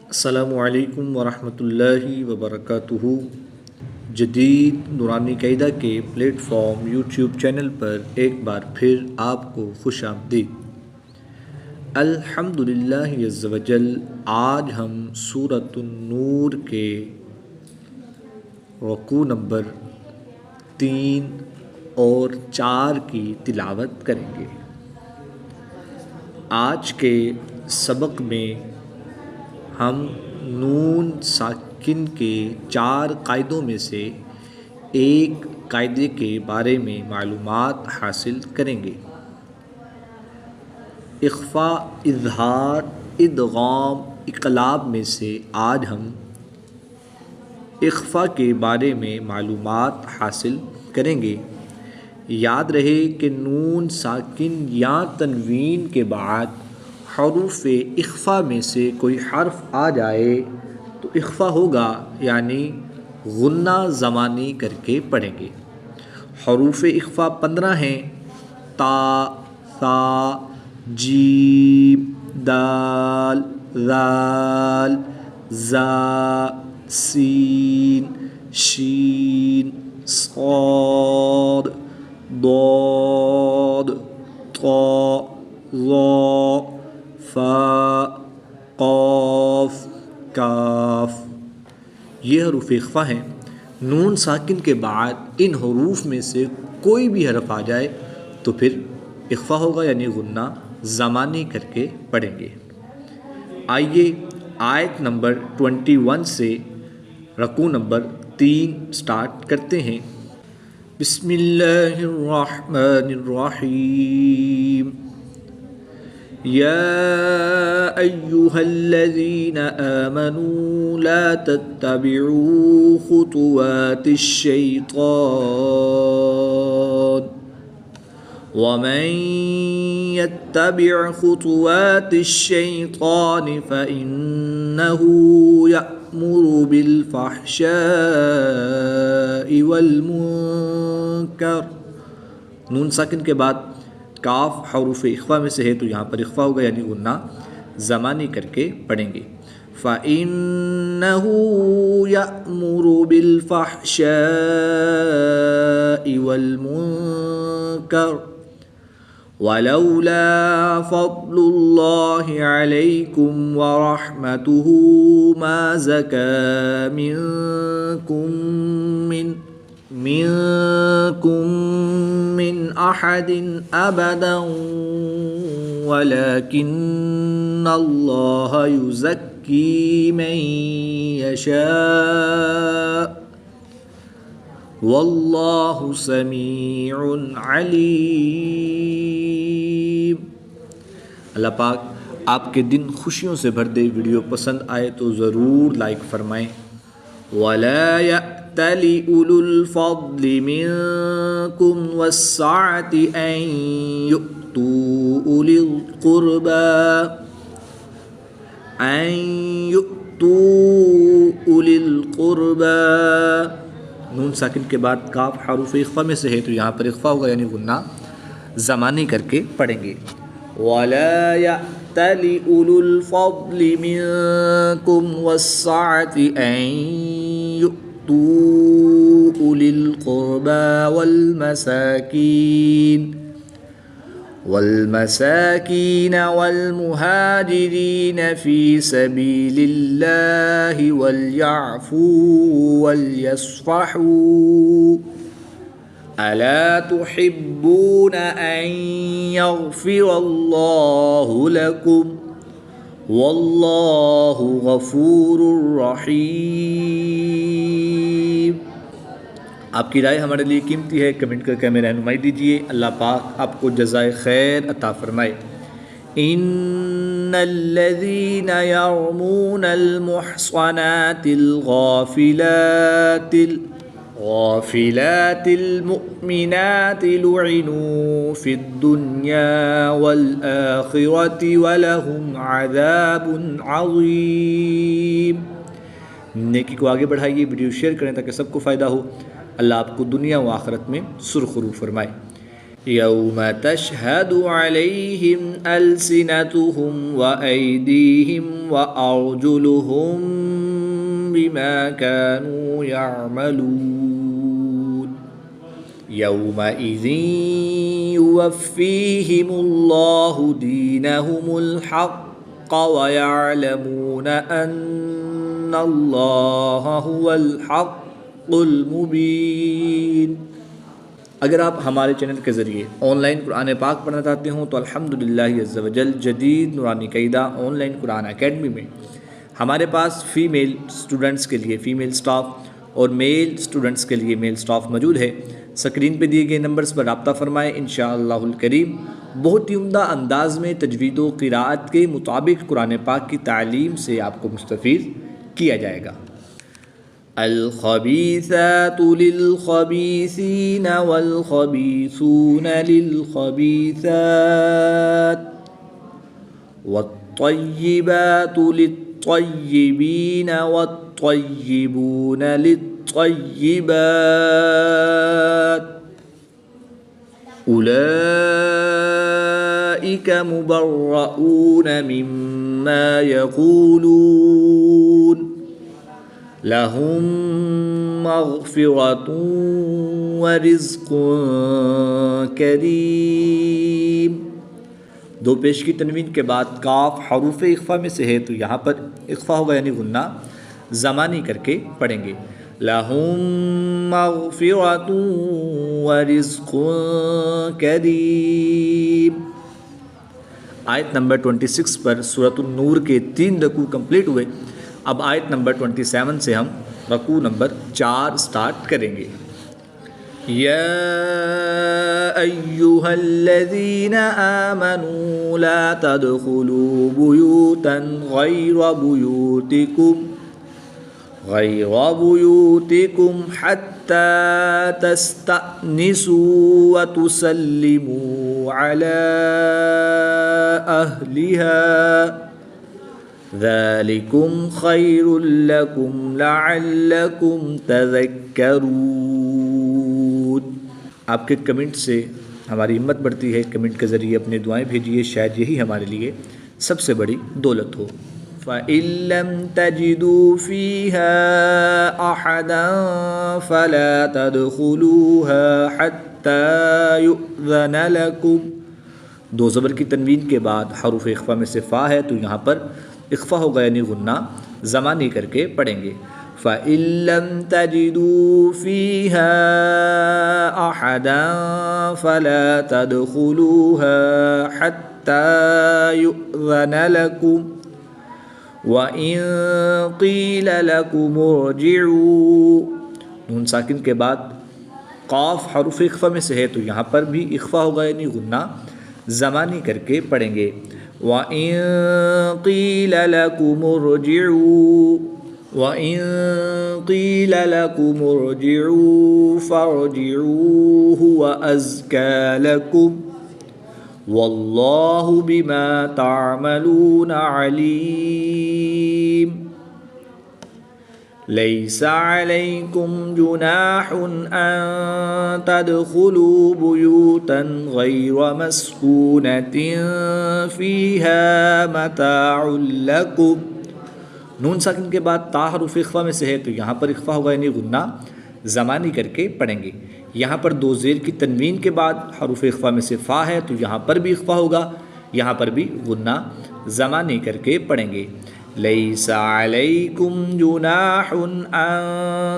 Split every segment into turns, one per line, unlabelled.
السلام علیکم ورحمۃ اللہ وبرکاتہ۔ جدید نورانی قاعدہ کے پلیٹ فارم یوٹیوب چینل پر ایک بار پھر آپ کو خوش آمدید۔ الحمدللہ عز وجل، آج ہم سورۃ النور کے رکوع نمبر 3 اور 4 کی تلاوت کریں گے۔ آج کے سبق میں ہم نون ساکن کے 4 قاعدوں میں سے ایک قاعدے کے بارے میں معلومات حاصل کریں گے۔ اخفاء، اظہار، ادغام، اقلاب میں سے آج ہم اخفاء کے بارے میں معلومات حاصل کریں گے۔ یاد رہے کہ نون ساکن یا تنوین کے بعد حروف اخفاء میں سے کوئی حرف آ جائے تو اخفاء ہوگا، یعنی غنہ زمانی کر کے پڑھیں گے۔ حروف اخفاء 15 ہیں: تا، ثا، جیم، دال، ذال، زا، سین، شین، صاد، ضاد، طا، ظا، فا، قاف، کاف۔ یہ حروف اخفاء ہیں۔ نون ساکن کے بعد ان حروف میں سے کوئی بھی حرف آ جائے تو پھر اخفاء ہوگا، یعنی غنہ زمانی کر کے پڑھیں گے۔ آئیے آیت نمبر 21 سے رکوع نمبر 3 سٹارٹ کرتے ہیں۔ بسم اللہ الرحمن الرحیم۔ يا أيها الذين آمنوا لا تتبعوا خطوات الشيطان ومن يتبع خطوات الشيطان فإنه يأمر بالفحشاء والمنكر۔ نون ساکن کے بعد کاف حروف اخفاء میں سے ہے تو یہاں پر اخفاء ہوگا، یعنی غنہ زمانی کر کے پڑھیں گے۔ فَإِنَّهُ يَأْمُرُ بِالْفَحْشَاءِ وَالْمُنكَرِ وَلَوْلَا فَضْلُ اللَّهِ عَلَيْكُمْ وَرَحْمَتُهُ مَا زَكَى منكم من أحد أبدا ولكن الله يزكي من يشاء والله سميع عليم۔ اللہ پاک آپ کے دن خوشیوں سے بھر دے۔ ویڈیو پسند آئے تو ضرور لائک فرمائیں۔ وَلَا يَأْتَلِ أُولُو الْفَضْلِ مِنكُمْ وَالسَّعَةِ أَن يُؤْتُوا أُولِي الْقُرْبَى۔ نون ساکن کے بعد کاف حروف اخفاء میں سے ہے تو یہاں پر اخفاء ہوگا، یعنی غنہ زمانی کر کے پڑھیں گے۔ وَلَا يَأْتَلِ أُولُو الْفَضْلِ مِنكُمْ وَالسَّعَةِ أَن يُؤْتُوا أُولِي الْقُرْبَى والمساكين والمهاجرين في سبيل الله وليعفوا وليصفحوا ألا تحبون أن يغفر الله لكم والله غفور رحيم۔ آپ کی رائے ہمارے لیے قیمتی ہے، کمنٹ کر کے ہمیں رہنمائی دیجیے۔ اللہ پاک آپ کو جزائے خیر عطا فرمائے۔ ان الذين يرمون المحصنات الغافلات المؤمنات لعنوا في الدنيا والآخرة ولهم عذاب عظيم۔ نیکی کو آگے بڑھائیے، ویڈیو شیئر کریں تاکہ سب کو فائدہ ہو۔ اللہ آپ کو دنیا و آخرت میں سرخرو فرمائے۔ يوم تشهد عليهم ألسنتهم وأيديهم وأرجلهم بما كانوا يعملون يومئذ يوفيهم الله دينهم الحق ويعلمون أن الله هو الحق المبين۔ اگر آپ ہمارے چینل کے ذریعے آن لائن قرآن پاک پڑھنا چاہتے ہوں تو الحمدللہ عز و جل جدید نورانی قاعدہ آن لائن قرآن اکیڈمی میں ہمارے پاس فیمیل اسٹوڈنٹس کے لیے فیمیل سٹاف اور میل اسٹوڈنٹس کے لیے میل سٹاف موجود ہے۔ سکرین پہ دیے گئے نمبرز پر رابطہ فرمائیں، انشاءاللہ الکریم بہت ہی عمدہ انداز میں تجوید و قراءت کے مطابق قرآن پاک کی تعلیم سے آپ کو مستفید کیا جائے گا۔ الخبیثات للخبیثین والخبیثون للخبیثات والطیبات للطیبین والطیبون للطیبات اولئک مبرؤون مما یقولون لهم مغفرة ورزق کریم۔ دو پیش کی تنوین کے بعد کاف حروف اخفا میں سے ہے تو یہاں پر اخفا ہوگا یعنی غنہ زمانی کر کے پڑھیں گے۔ لهم مغفرة ورزق کریم۔ آیت نمبر 26 پر سورۃ النور کے 3 رکوع کمپلیٹ ہوئے۔ اب آیت نمبر 27 سے ہم رکوع نمبر 4 سٹارٹ کریں گے۔ یا ایہا الذین آمنوا لا تدخلوا بیوتا غیر بیوتکم حتی تستأنسوا وتسلموا علی اہلها ذالکم خیر لکم لعلکم تذکرون۔ آپ کے کمنٹ سے ہماری ہمت بڑھتی ہے، کمنٹ کے ذریعے اپنے دعائیں بھیجیے، شاید یہی ہمارے لیے سب سے بڑی دولت ہو۔ فَإِن لَّمْ تَجِدُوا فِيهَا أَحَدًا فَلَا تَدْخُلُوهَا حَتَّى يُؤْذَنَ لَكُمْ۔ دو زبر کی تنوین کے بعد حروف اخفا میں سے فا ہے تو یہاں پر اخفا ہوگا یعنی غنہ زمانی کر کے پڑھیں گے۔ فَإِن لَّمْ تَجِدُوا فِيهَا أَحَدًا فَلَا تَدْخُلُوهَا حَتَّى يُؤْذَنَ لَكُمْ وَإِن قِيلَ لَكُمُ ارْجِعُوا۔ نون ساکن کے بعد قاف حروف اخفا میں سے ہے تو یہاں پر بھی اخفا ہوگا یعنی غنہ زمانی کر کے پڑھیں گے۔ وَإِن قِيلَ لَكُمُ ارْجِعُوا فَارْجِعُوا هُوَ أَزْكَىٰ لَكُمْ وَاللَّهُ بِمَا تَعْمَلُونَ عَلِيمٌ۔ لَيْسَ عَلَيْكُمْ جُنَاحٌ أَن تَدْخُلُوا بُيُوتًا غَيْرَ مَسْكُونَةٍ فِيهَا مَتَاعٌ لَكُمْ۔ نون ساکن کے بعد تا حروف اخفا میں سے ہے تو یہاں پر اخفا ہوگا یعنی غنہ زمانی کر کے پڑھیں گے۔ یہاں پر دو زیر کی تنوین کے بعد حروف اخفا میں سے فا ہے تو یہاں پر بھی اخفا ہوگا، یہاں پر بھی غنہ زمانی کر کے پڑھیں گے۔ لیس علیکم جناح ان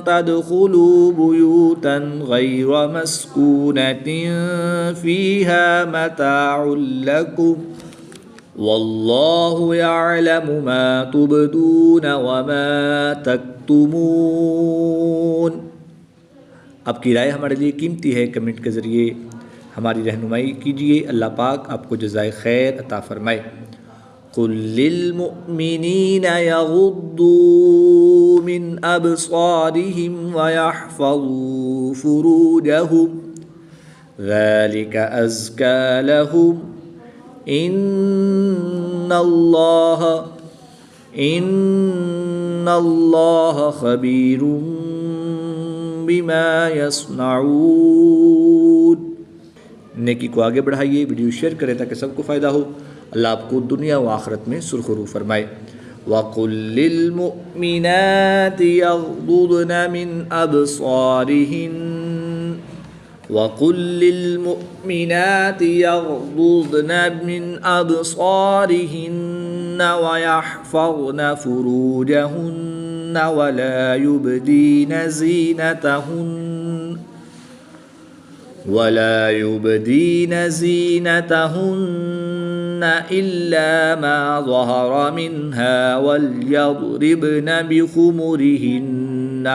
تدخلوا بیوتا غیر مسکونۃ فیہا متاع لکم واللہ یعلم ما تبدون وما تکتمون۔ آپ کی رائے ہمارے لیے قیمتی ہے، کمنٹ کے ذریعے ہماری رہنمائی کیجیے، اللہ پاک آپ کو جزائے خیر عطا فرمائے۔ قل للمؤمنین یغضوا من ابصارهم ویحفظوا فروجهم ذلک ازکی لهم ان اللہ خبیر بما یصنعون۔ نیکی کو آگے بڑھائیے، ویڈیو شیئر کریں تاکہ سب کو فائدہ ہو۔ اللہ آپ کو دنیا و آخرت میں سرخرو فرمائے۔ وَقُل لِّلْمُؤْمِنَاتِ يَغْضُضْنَ مِنْ أَبْصَارِهِنَّ وَقُل لِّلْمُؤْمِنَاتِ يَغْضُضْنَ مِنْ أَبْصَارِهِنَّ وَيَحْفَظْنَ فُرُوجَهُنَّ وَلَا يُبْدِينَ زِينَتَهُنَّ إِلَّا مَا ظَهَرَ مِنْهَا وَلْيَضْرِبْنَ بِخُمُرِهِنَّ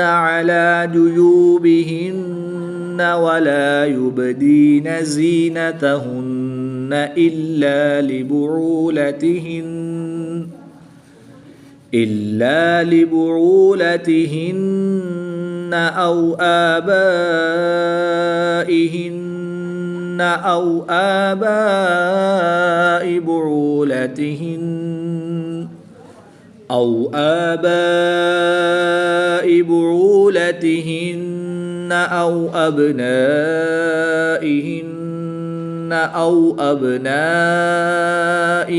عَلَى جُيُوبِهِنَّ وَلَا يُبْدِينَ زِينَتَهُنَّ إِلَّا لِبُعُولَتِهِنَّ أَوْ آبَائِهِنَّ أَوْ آبَاءِ بُعُولَتِهِنَّ أَوْ أَبْنَائِهِنَّ أَوْ أَبْنَاءِ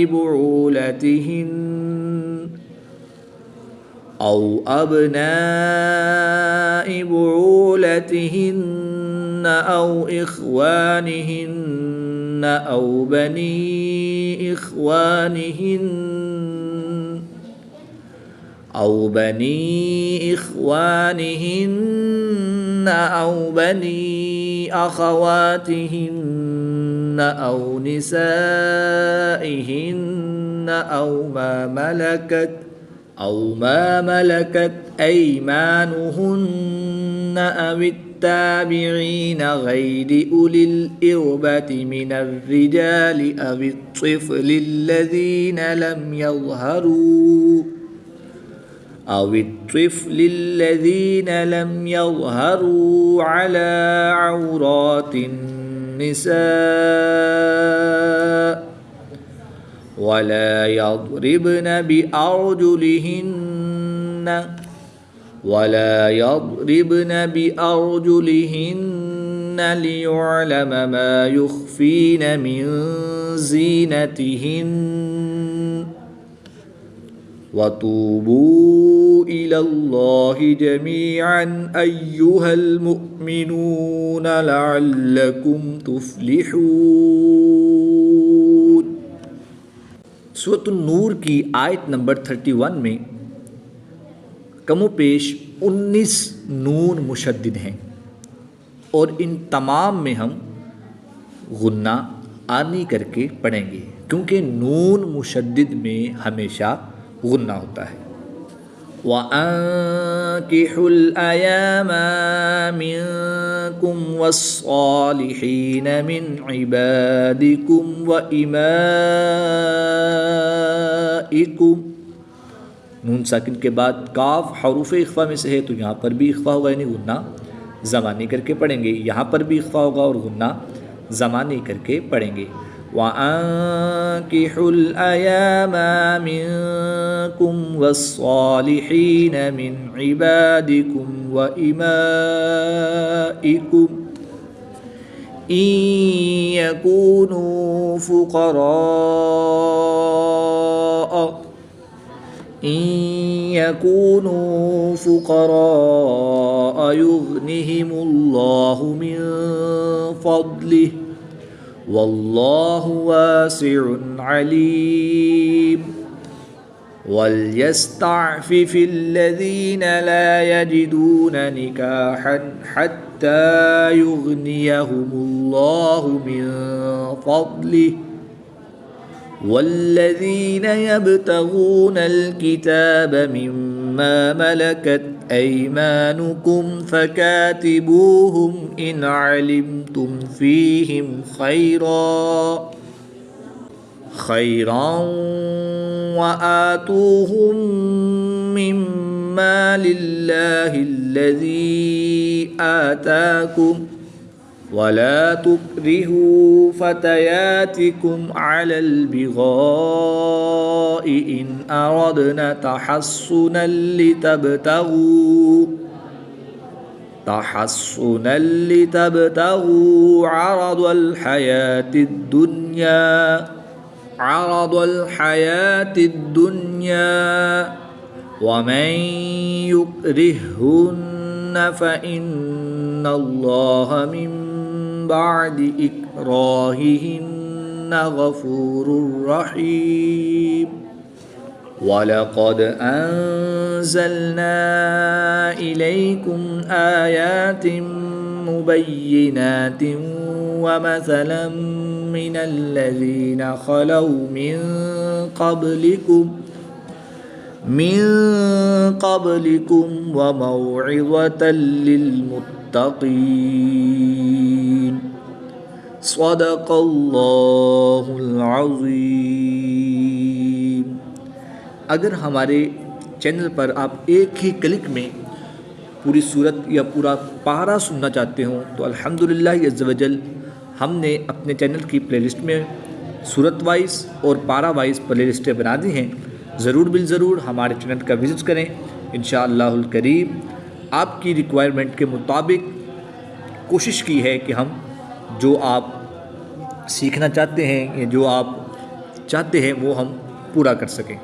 بُعُولَتِهِنَّ أَوْ إِخْوَانِهِنَّ أَوْ بَنِي إِخْوَانِهِنَّ أَوْ بَنِي أَخَوَاتِهِنَّ أَوْ نِسَائِهِنَّ أَوْ مَا مَلَكَتْ أَيْمَانُهُنَّ أَوِ التَّابِعِينَ غَيْرِ أُولِي الْإِرْبَةِ مِنَ الرِّجَالِ أَوِ الطِّفْلِ الَّذِينَ لَمْ يَظْهَرُوا عَلَى عَوْرَاتِ النِّسَاءِ وَلَا يَضْرِبْنَ بِأَرْجُلِهِنَّ لِيُعْلَمَ مَا يُخْفِينَ مِنْ زِينَتِهِنَّ وَتُوبُوا إِلَى اللَّهِ جَمِيعًا أَيُّهَا الْمُؤْمِنُونَ لَعَلَّكُمْ تُفْلِحُونَ۔ سورۃ النور کی آیت نمبر 31 میں کم و بیش 19 نون مشدد ہیں، اور ان تمام میں ہم غنہ آنی کر کے پڑھیں گے، کیونکہ نون مشدد میں ہمیشہ غنہ ہوتا ہے۔ وَأَنكِحُوا الْأَيَامَ مِنكُمْ وَالصَّالِحِينَ مِنْ عِبَادِكُمْ وَإِمَائِكُمْ۔ نون ساکن کے بعد کاف حروف اخفا میں سے ہے، تو یہاں پر بھی اخفا ہوگا، یعنی غنہ زمانی کر کے پڑھیں گے، یہاں پر بھی اخفا ہوگا اور غنہ زمانی کر کے پڑھیں گے۔ وَأَنكِحُوا الْأَيَامَ مِنكُمْ وَالصَّالِحِينَ مِنْ عِبَادِكُمْ وَإِمَائِكُمْ إِنْ يَكُونُوا فُقَرَاءَ يُغْنِهِمُ اللَّهُ مِنْ فَضْلِهِ وَاللَّهُ وَاسِعٌ عَلِيمٌ۔ وَلْيَسْتَعْفِفِ الَّذِينَ لَا يَجِدُونَ نِكَاحًا حَتَّى يُغْنِيَهُمُ اللَّهُ مِنْ فَضْلِهِ وَالَّذِينَ يَبْتَغُونَ الْكِتَابَ مِمَّا مَلَكَتْ أَيْمَانُكُمْ فَكَاتِبُوهُمْ إِنْ عَلِمْتُمْ فِيهِمْ خَيْرًا وَآتُوهُمْ مِنْ مَالِ اللَّهِ الَّذِي آتَاكُمْ ولا تكرهوا فتياتكم على البغاء إن أردنا تحصنا لتبتغوا عرض الحياة الدنيا ومن يكرههن فإن الله من بعد إكراههن غفور رحيم وَلَقَدْ أَنزَلْنَا إِلَيْكُمْ آيَاتٍ مُبَيِّنَاتٍ وَمَثَلًا مِّنَ الَّذِينَ خَلَوْا مِن قَبْلِكُمْ وَمَوْعِظَةً لِّلْمُتَّقِينَ صدق اللہ العظیم۔ اگر ہمارے چینل پر آپ ایک ہی کلک میں پوری سورت یا پورا پارہ سننا چاہتے ہوں تو الحمدللہ عز و جل ہم نے اپنے چینل کی پلے لسٹ میں سورت وائز اور پارہ وائز پلے لسٹیں بنا دی ہیں، ضرور بالضرور ہمارے چینل کا وزٹ کریں۔ انشاءاللہ الکریم آپ کی ریکوائرمنٹ کے مطابق کوشش کی ہے کہ ہم جو آپ سیکھنا چاہتے ہیں یا جو آپ چاہتے ہیں وہ ہم پورا کر سکیں۔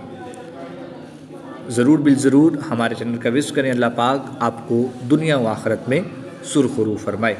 ضرور بالضرور ہمارے چینل کا وزٹ کریں۔ اللہ پاک آپ کو دنیا و آخرت میں سرخرو فرمائے۔